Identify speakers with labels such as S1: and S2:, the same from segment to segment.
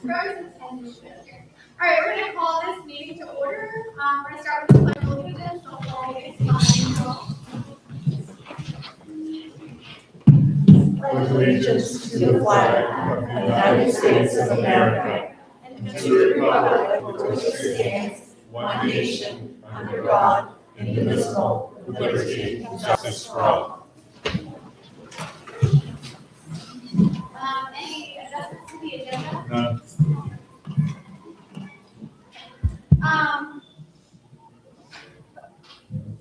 S1: Rose is 10 minutes here. All right, we're going to call this meeting to order. We're going to start with the pledge of allegiance. So all you
S2: pledge allegiance to the flag of the United States of America and to the republic for which it stands, one nation, under God, indivisible, with liberty and justice for all.
S1: Any adjustments to the agenda?
S2: None.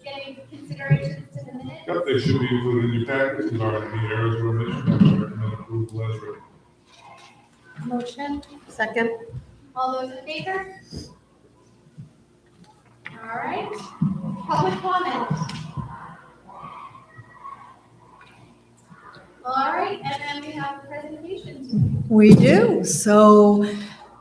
S1: Any considerations to the minutes?
S2: Yep, they should be included in your package. There are any errors or omissions, I would recommend approval as written.
S3: Motion. Second.
S1: All those in favor? All right. Public comment. All right, and then we have presentations.
S3: We do. So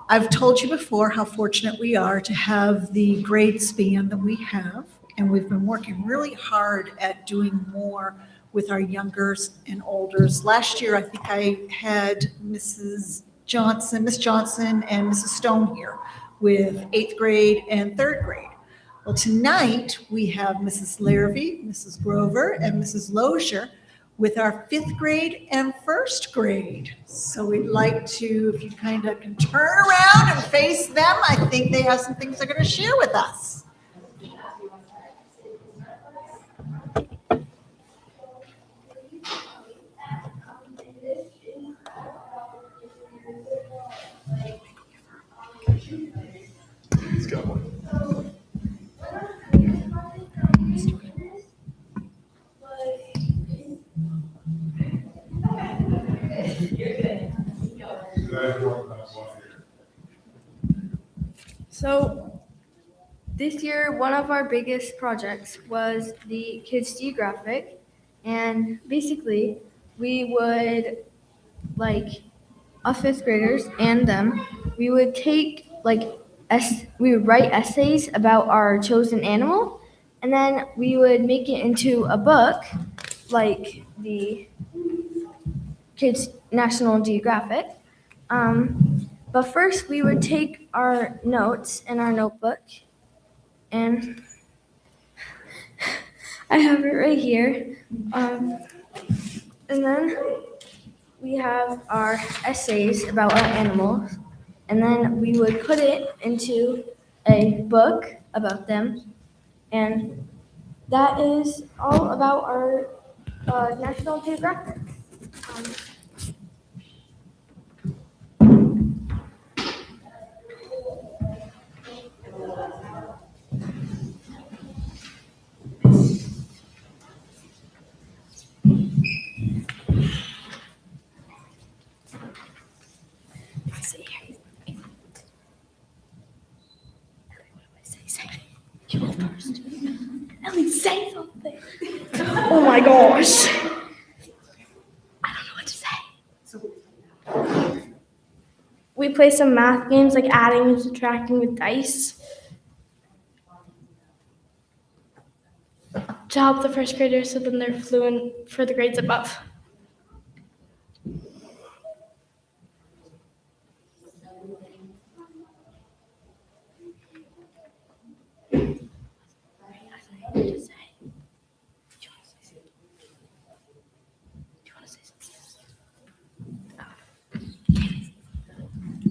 S3: I've told you before how fortunate we are to have the grade span that we have. And we've been working really hard at doing more with our youngers and olders. Last year, I think I had Miss Johnson and Mrs. Stone here with 8th grade and 3rd grade. Well, tonight we have Mrs. Larrabee, Mrs. Grover, and Mrs. Lozier with our 5th grade and 1st grade. So we'd like to, if you kind of can turn around and face them, I think they have some things they're going to share with us.
S2: He's got one.
S4: So this year, one of our biggest projects was the Kids D graphic. And basically, we would, like, us 5th graders and them, we would take, we would write essays about our chosen animal, and then we would make it into a book, like the Kids National Geographic. But first, we would take our notes in our notebook, and I have it right here. And then we have our essays about our animals, and then we would put it into a book about them, and that is all about our National Geographic. You go first. Ellie, say something. Oh my gosh. I don't know what to say. We play some math games like adding and subtracting with dice to help the 1st graders so then they're fluent for the grades above.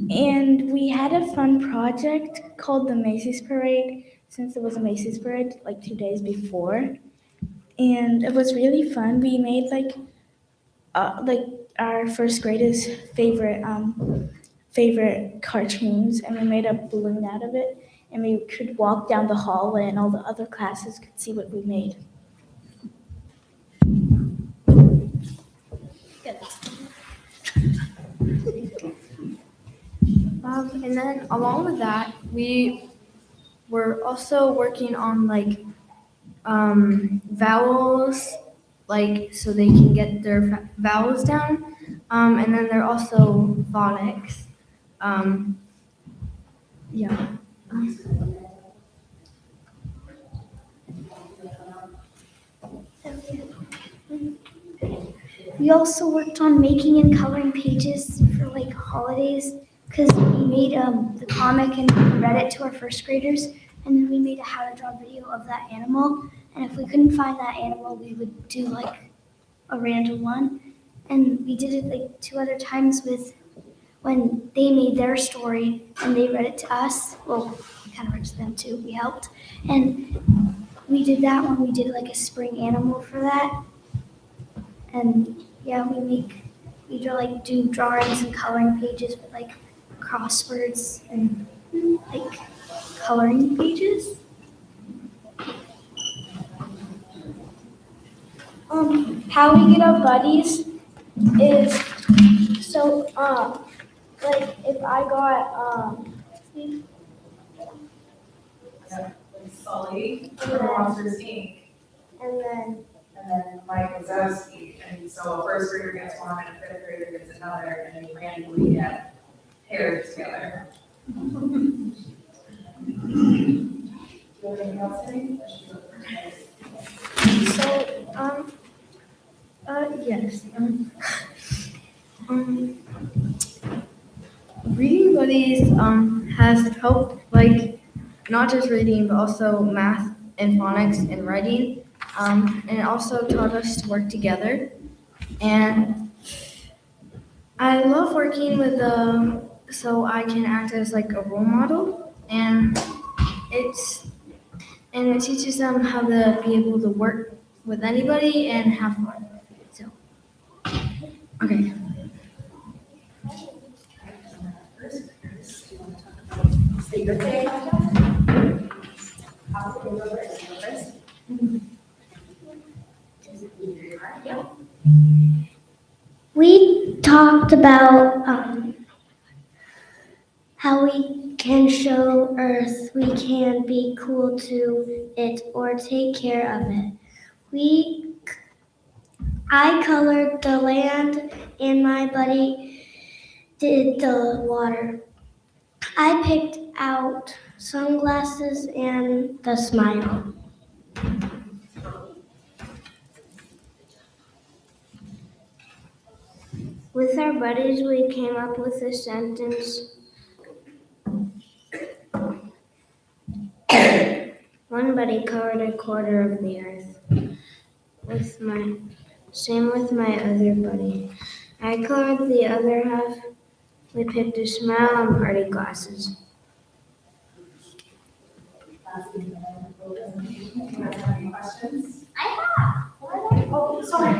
S4: And we had a fun project called the Macy's Parade, since it was a Macy's Parade like 2 days before. And it was really fun. We made like our 1st graders' favorite cartoons, and we made a balloon out of it. And we could walk down the hallway, and all the other classes could see what we made. And then along with that, we were also working on vowels, so they can get their vowels down. And then they're also phonics. Yeah.
S5: We also worked on making and coloring pages for holidays,
S2: because we made the comic and we read it to our first graders, and then we made a how to draw video of that animal. And if we couldn't find that animal, we would do like a random one. And we did it like 2 other times with when they made their story and they read it to us. Well, we kind of read it to them too. We helped, and we did that one. We did like a spring animal for that. And yeah, we do drawings and coloring pages with like crosswords and like coloring pages. How we get our buddies is so like if I got
S5: Sully from Monsters Inc.
S2: and then
S5: And then Mike Wazowski, and so a first grader gets one and a fifth grader gets another, and then you randomly get paired together. Do you have anything else, Amy?
S4: Yes. Reading buddies has helped, like, not just reading, but also math and phonics and writing. And it also taught us to work together. And I love working with them so I can act as like a role model. And it teaches them how to be able to work with anybody and have fun. So, okay.
S5: State your name.
S2: we talked about how we can show Earth, we can be cool to it or take care of it. I colored the land and my buddy did the water. I picked out sunglasses and the smile. With our buddies, we came up with a sentence. One buddy covered a quarter of the earth. Same with my other buddy. I covered the other half. We picked a smile and party glasses.
S5: Any questions?
S1: Oh, sorry.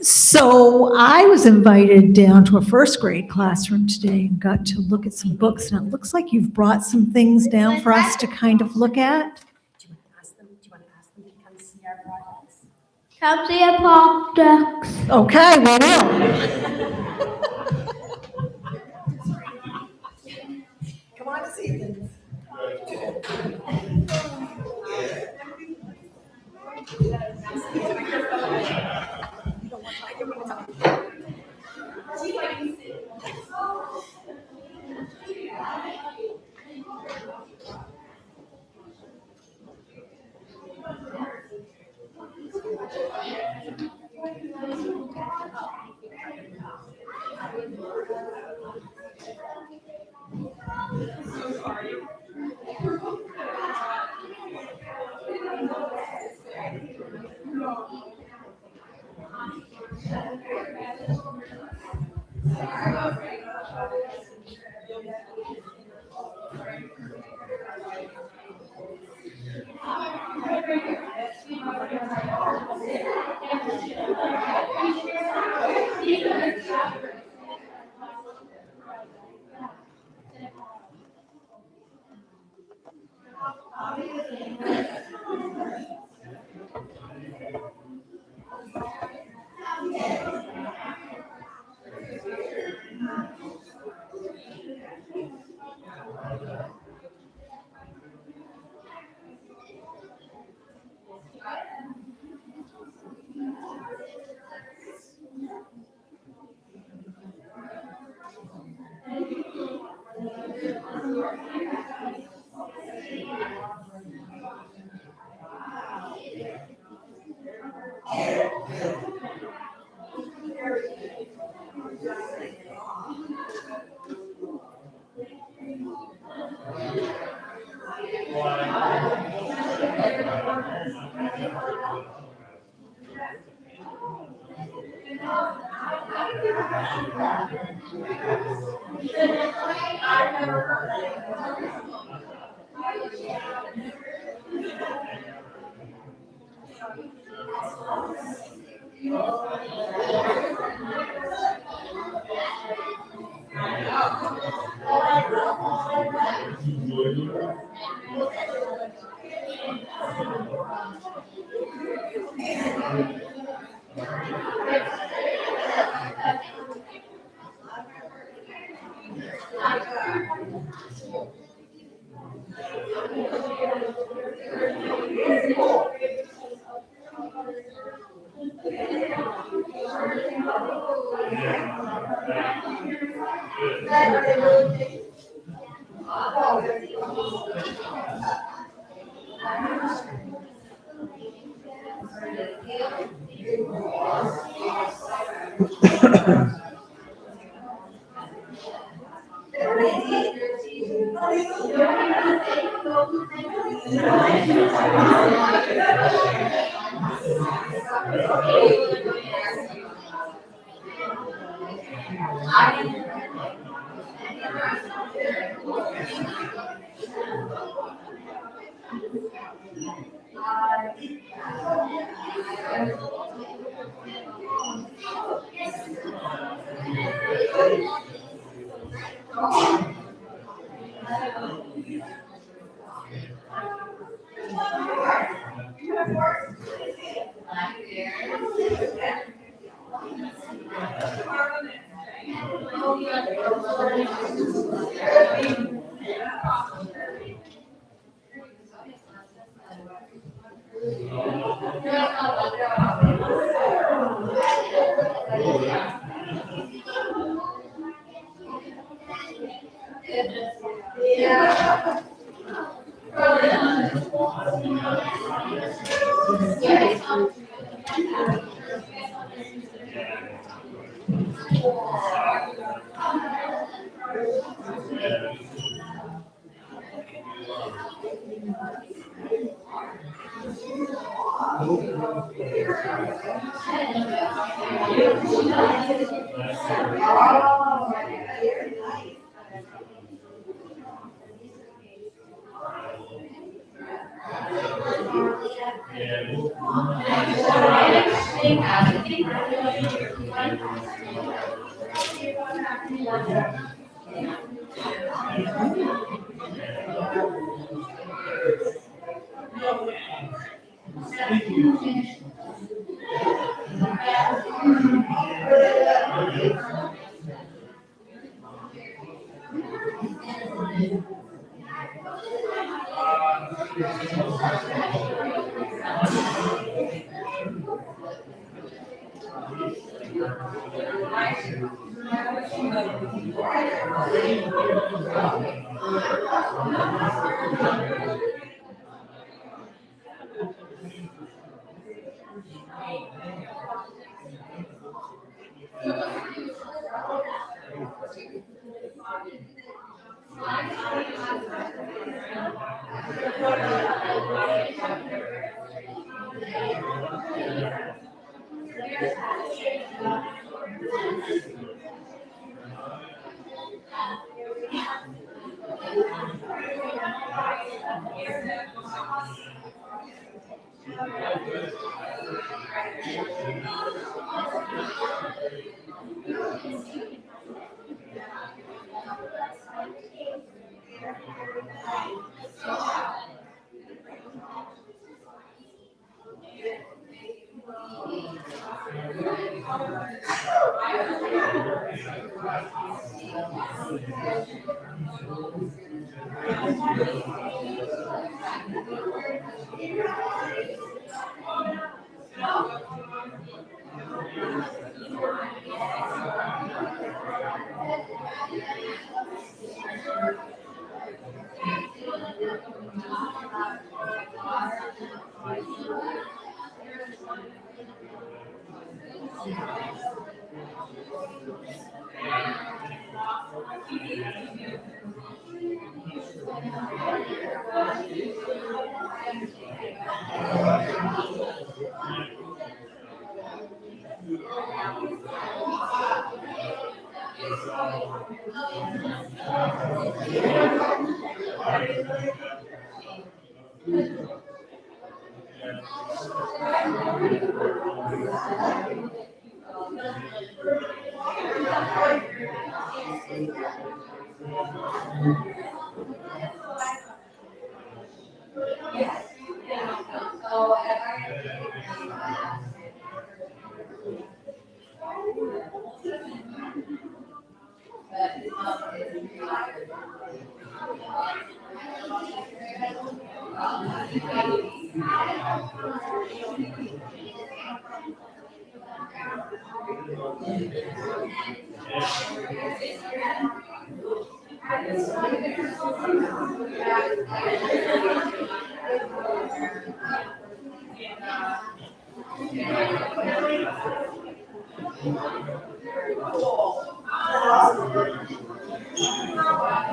S3: So I was invited down to a first grade classroom today and got to look at some books, and it looks like you've brought some things down for us to kind of look at.
S5: Do you want to ask them to come see our projects?
S2: Come see a project.
S3: Okay, we will.
S5: Come on to see them.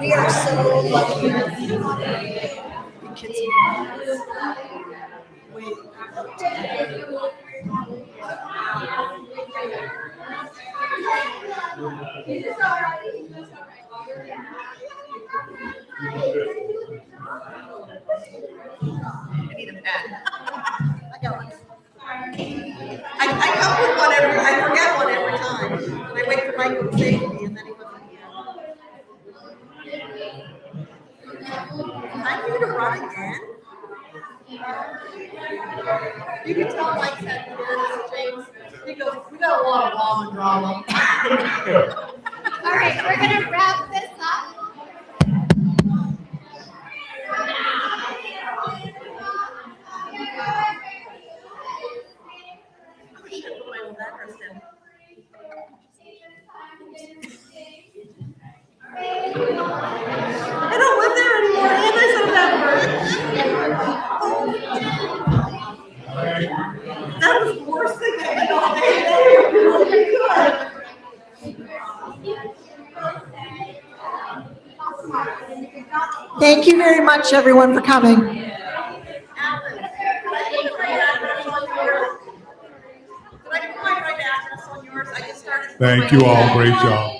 S3: We are so lucky. The kids. Wait. I need a pen. I got one. I come with one every, I forget one every time. And I wait for Michael to save me and then he wasn't here. I need to run again. You can tell Mike said this, James. He goes, we got a lot of long drama.
S1: All right, we're gonna wrap this up.
S3: I don't live there anymore, and there's a number. That was the worst thing that happened all day. Thank you very much, everyone, for coming.
S6: Thank you all. Great job.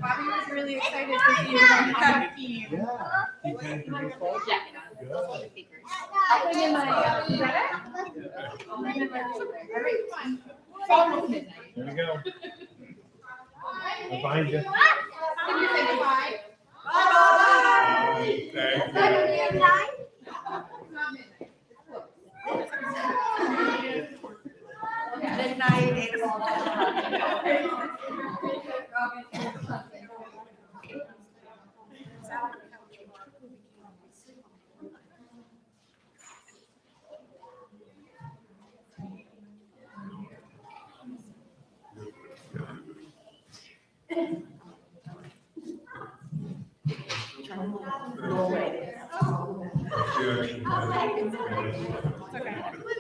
S1: Bobby was really excited to see you on the team. I'll put it in my, is that it? I'll put it in my folder. All right, fine. It's almost midnight.
S6: There we go. Behind you.
S1: Can you say goodbye?
S6: Thank you.
S1: It's not midnight.
S3: Midnight, 8 o'clock.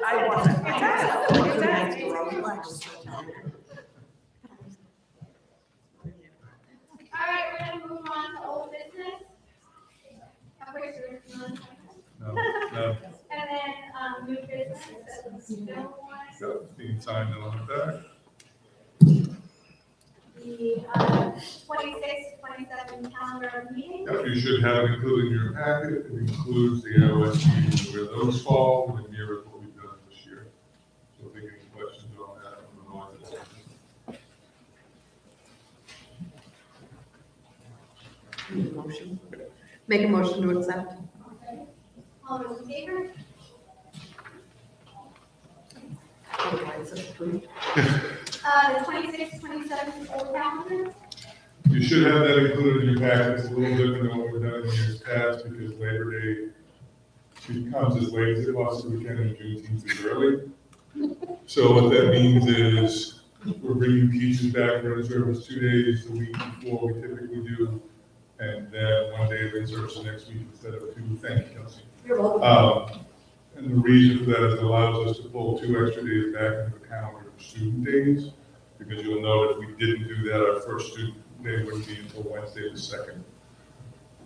S3: I wasn't.
S1: All right, we're gonna move on to old business.
S6: No.
S1: And then, new business.
S6: So, being signed on that.
S1: The 26, 27 calendar meeting.
S6: Yep, you should have it included in your packet. It includes the OSU, where those fall, and mirrors what we've done this year. So if you have any questions on that, I'm going to
S2: Make a motion to accept.
S1: All those in favor?
S2: Otherwise, it's approved.
S1: The 26, 27 old calendar.
S6: You should have that included in your packet. It's a little different than what we've done in years past because Labor Day comes as late as it possibly can and Juneteenth is early. So what that means is we're bringing teachers back for in-service 2 days a week before we typically do. And then 1 day of in-service the next week instead of 2. Thank you, Kelsey.
S2: You're welcome.
S6: And the reason for that is it allows us to pull 2 extra days back into the calendar for student days. Because you'll know if we didn't do that, our first student day wouldn't be until Wednesday the 2nd.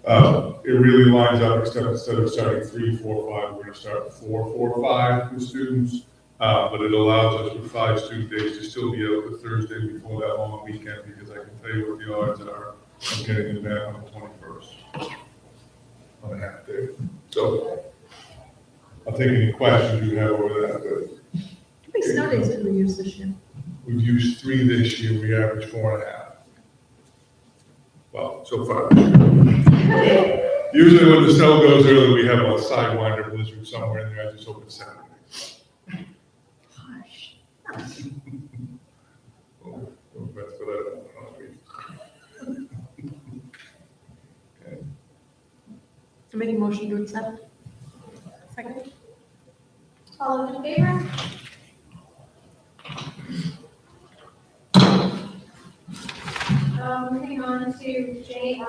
S6: It really lines up, instead of starting 3, 4, 5, we're gonna start 4, 4, 5 with students. But it allows us with 5 student days to still be out the Thursday before that long weekend, because I can tell you what the odds are of getting it back on the 21st. On a half day. So I'll take any questions you have over that, but
S3: How many snow days did we use this year?
S6: we've used 3 this year, we average 4.5. Well, so far. Usually when the snow goes early, we have a sidewinder blizzard somewhere in there, I just hope it's Saturday.
S3: Gosh.
S6: Well, that's what I don't know. Okay.
S2: I make a motion to accept. Second.
S1: All those in favor? Moving on to JSTJ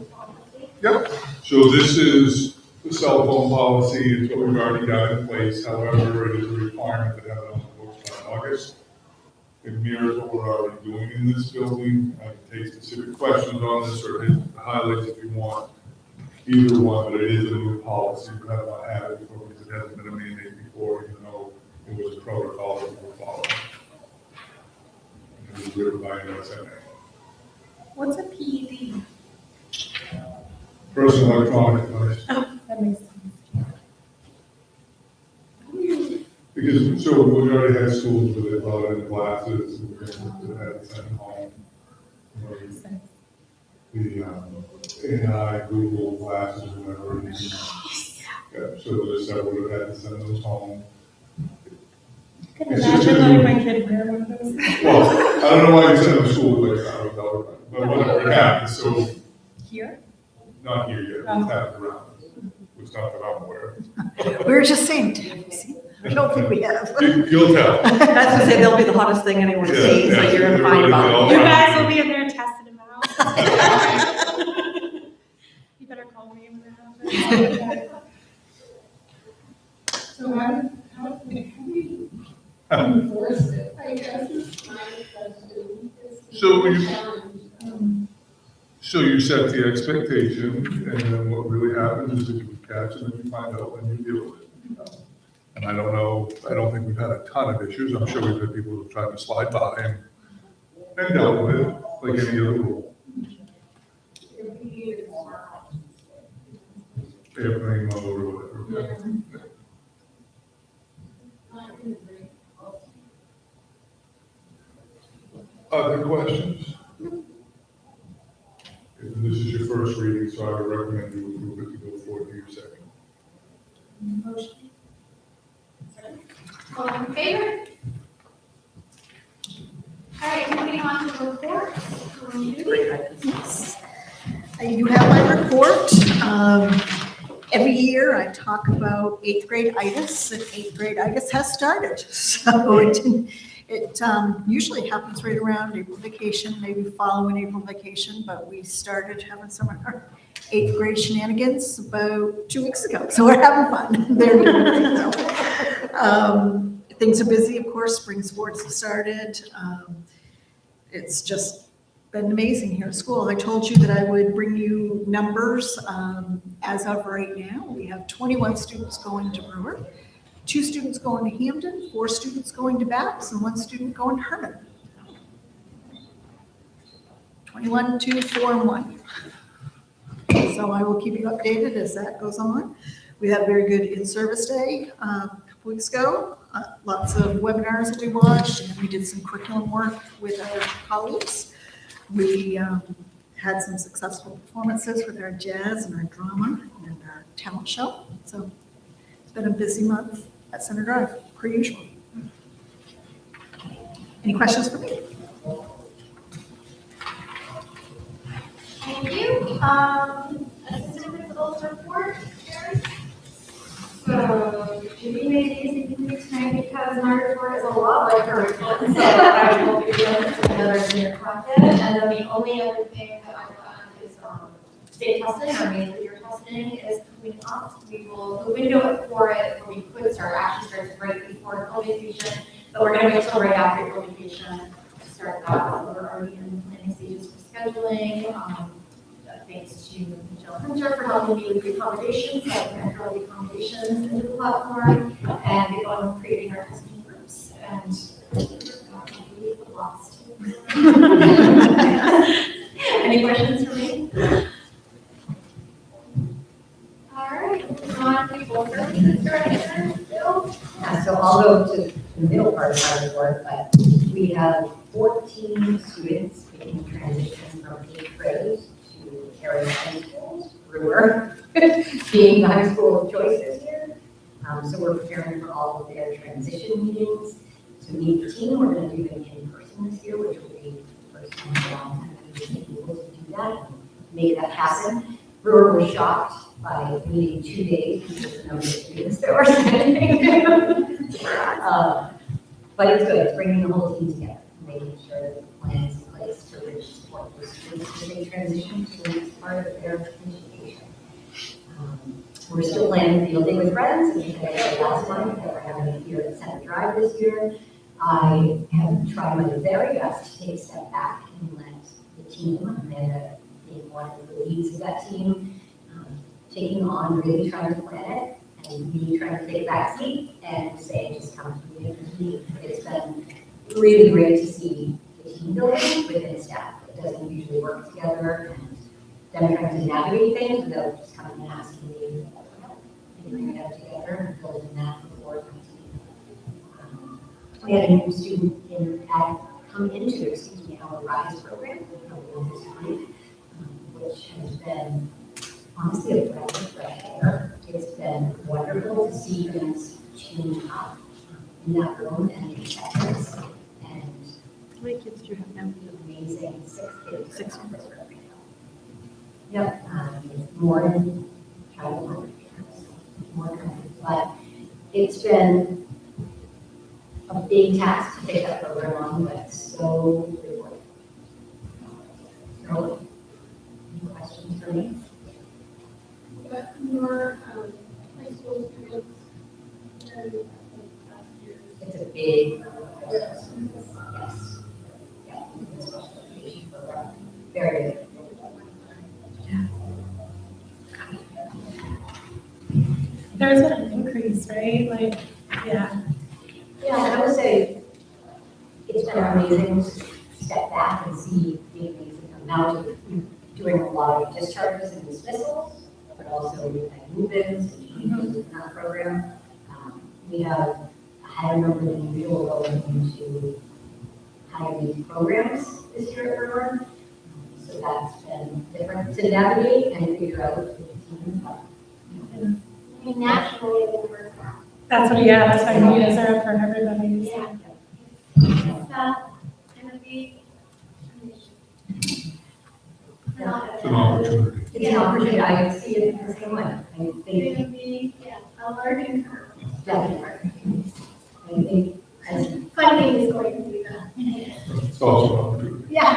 S1: policy.
S6: Yep, so this is the cell phone policy, it's what we've already got in place, however, it is a requirement to have it on the books by August. It mirrors what we're already doing in this building, I can take specific questions on this, or hit the highlights if you want, either one, but it is a new policy, we have not had it before, because it hasn't been a mandate before, even though it was a protocol that we were following. And it was written by an SMA.
S2: What's a PED?
S6: Personal electronic device.
S2: That makes sense.
S6: Because, so we already had schools where they brought in glasses and we had to send them home. The AI, Google glasses, whatever. Yeah, so there's several that had to send those home.
S2: I can
S6: It's just
S2: imagine
S6: gonna
S2: letting my kid wear one of those.
S6: Well, I don't know why you send them to school with like $1,000, but whatever, it happens, so
S2: Here?
S6: not here yet, it's happened around. It's not that I'm aware of.
S3: We were just saying, have you seen? I don't think we have.
S6: You'll tell.
S7: That's to say, they'll be the hottest thing anyone
S6: Yeah,
S7: sees, so
S6: yeah,
S7: you're gonna find
S6: everybody
S7: about.
S6: will.
S2: You guys will be in there testing them out. You better call me when that happens. So how do we enforce it, I guess, is my question.
S6: So you set the expectation, and then what really happens is if you catch it and you find out, then you deal with it. And I don't know, I don't think we've had a ton of issues. I'm sure we've had people who've tried to slide by and dealt with it like any other rule. Airplane mode or whatever. Other questions? This is your first reading, so I would recommend you move it to go forward to your second.
S2: Motion.
S1: All in favor? All right, moving on to reports.
S3: You have my report. Every year I talk about 8th grade itis, and 8th grade itis has started. So it usually happens right around April vacation, maybe following April vacation, but we started having some of our 8th grade shenanigans about 2 weeks ago. So we're having fun. They're doing it. Things are busy, of course, spring sports have started. It's just been amazing here at school. I told you that I would bring you numbers. As of right now, we have 21 students going to Brewer, 2 students going to Hampden, 4 students going to Baps, and 1 student going to Herman. 21, 2, 4, and 1. So I will keep you updated as that goes on. We had a very good in-service day a couple weeks ago. Lots of webinars that we watched, and we did some curriculum work with our colleagues. We had some successful performances with our jazz and our drama and our talent show. So it's been a busy month at Center Drive, per usual. Any questions for me?
S1: Thank you. Assistant principal's report, Sharon?
S8: So, Judy made it easy for me tonight because my report is a lot like her report, so I will be doing another junior content. And then the only other thing that I've done is state testing, or main year testing is coming up. We will, the window for it, where we could start, actually starts right before COVID vacation, but we're gonna wait till right after COVID vacation to start that. We're already in planning stages for scheduling, thanks to Michelle Hunter for helping me with the accommodations, so I can enter all the accommodations into the platform, and get on creating our custom groups, and we lost. Any questions for me? All right, moving on to people services director, Bill.
S9: Yeah, so I'll go to the middle part of our report, but we have 14 students making the transition from 8th grade to area high schools, Brewer, being the high school of choice this year. So we're preparing for all of their transition meetings. To meet the team, we're going to do them in person this year, which will be the first time in a long time that we've been able to do that and make that happen. Brewer was shocked by meeting 2 days because of the number of students that were sending. But it's good, it's bringing the whole team together, making sure that the plan is in place to really support the students as they transition to the next part of their education. We're still planning Field Day with Friends, and I said last month that we're having it here at Center Drive this year. I have tried my very best to take a step back and let the team, and being one of the leads of that team, taking on really trying to plan it, and me trying to take a back seat and say, just come to me and meet. It's been really great to see the team building within staff. It doesn't usually work together, and them trying to navigate things without just coming and asking me, figuring it out together and building that before my team. We had a new student come into our RISE program this week, which has been honestly a breath of fresh air. It's been wonderful to see things change up in that room and the acceptance. And
S7: How many kids do you have now?
S9: amazing 6 kids. 6 in this room. Yep, more than child more than, but it's been a big task to take that program on, but so rewarding. So, any questions for me?
S1: But your high school students and
S9: It's a big, yes. Yeah, it's a special education program. Very good.
S2: There's been an increase, right? Like, yeah.
S9: Yeah, and I would say it's been amazing to step back and see the amazing amount of doing a lot of discharges and dismissals, but also like move-ins and changes in that program. We have a higher number than usual going into higher needs programs this year at Brewer. So that's been different to navigate and figure out with the team.
S8: I mean, naturally, they were,
S2: That's what meetings are up for everybody. So.
S8: yeah. It's gonna be.
S6: It's an opportunity.
S9: It's an opportunity, I see it the same way. I
S8: It's
S9: think
S8: gonna be, a learning curve.
S9: definitely. I think as
S8: Funding is going to be the.
S6: It's also an opportunity.
S8: Yeah.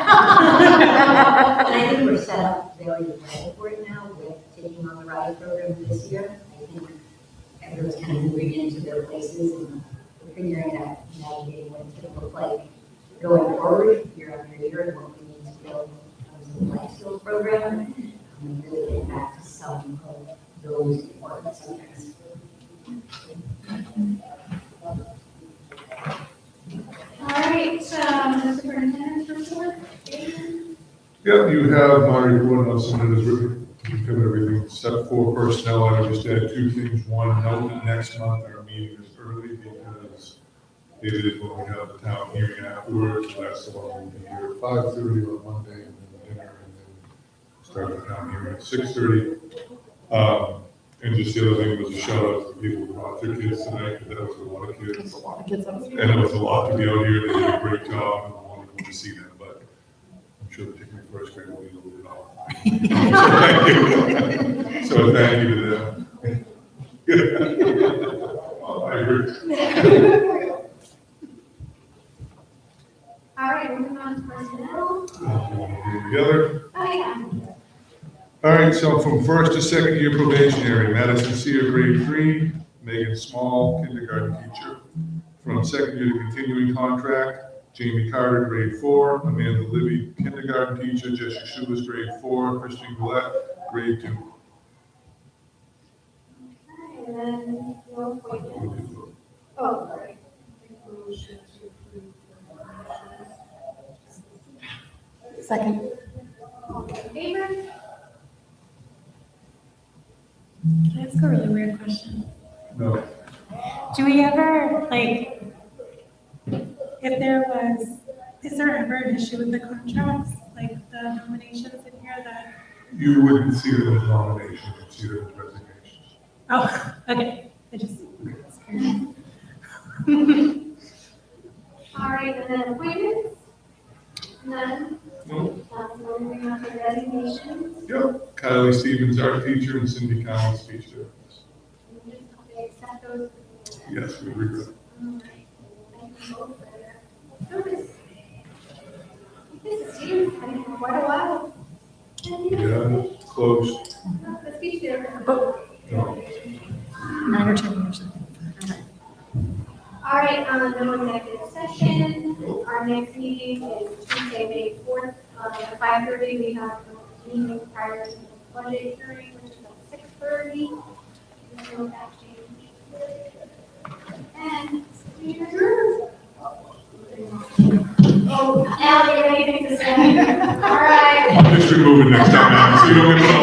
S9: And I think we're set up very well for it now with taking on the RISE program this year. I think everyone's kind of moving into their places and figuring out, navigating what it's going to look like going forward year after year and what we need to build in the life skills program. And really getting back to some of those important subjects.
S1: All right, the superintendent's report.
S6: Yeah, you have my report on submitted as written. We covered everything except for personnel. I would just add 2 things. One, note that next month our meeting is early because it is when we have the town hearing afterwards. So that's the one we'll be here at 5:30 on Monday and then dinner and then start the town hearing at 6:30. And just the other thing was a shout out to the people who brought their kids tonight, because that was a lot of kids.
S7: There's a lot of kids on
S6: And it was a lot to be out here. They did a great job and I wanted to see them, but I'm sure particularly first grade will be a little bit off. So thank you to them. Well, I agree.
S1: All right, moving on to personnel.
S6: Together.
S1: Oh, yeah.
S6: All right, so from first to second year probationary, Madison Sear, grade 3, Megan Small, kindergarten teacher. From second year to continuing contract, Jamie Carter, grade 4, Amanda Libby, kindergarten teacher, Jesse Schulis, grade 4, Christine Gillette, grade 2.
S8: And then no appointments. Oh, sorry.
S7: Second.
S8: All in favor?
S2: Can I ask a really weird question?
S6: No.
S2: Do we ever, like, if there was, is there ever an issue with the contracts, like the nominations in here that?
S6: You wouldn't see them as nominations, you'd see them as resignations.
S2: Oh, okay, I just.
S8: All right, and then appointments? None.
S6: No.
S8: So moving on to resignations.
S6: Yep. Kylie Stevens, art teacher, and Cindy Collins, speech therapist.
S8: We just have to accept those.
S6: Yes, we regret.
S8: All right. Thank you both for your service. This is you, I mean, for quite a while.
S6: Yeah, close.
S8: The speech therapist.
S6: No.
S3: 9 or 10 years.
S8: All right, no executive session. Our next meeting is Tuesday, May 4th, at 5:30. We have a meeting prior to the budget hearing, which is at 6:30. There's no back change. And we adjourn. Oh, Al, you're anything to say? All right.
S6: I'll just remove it next time, so you don't get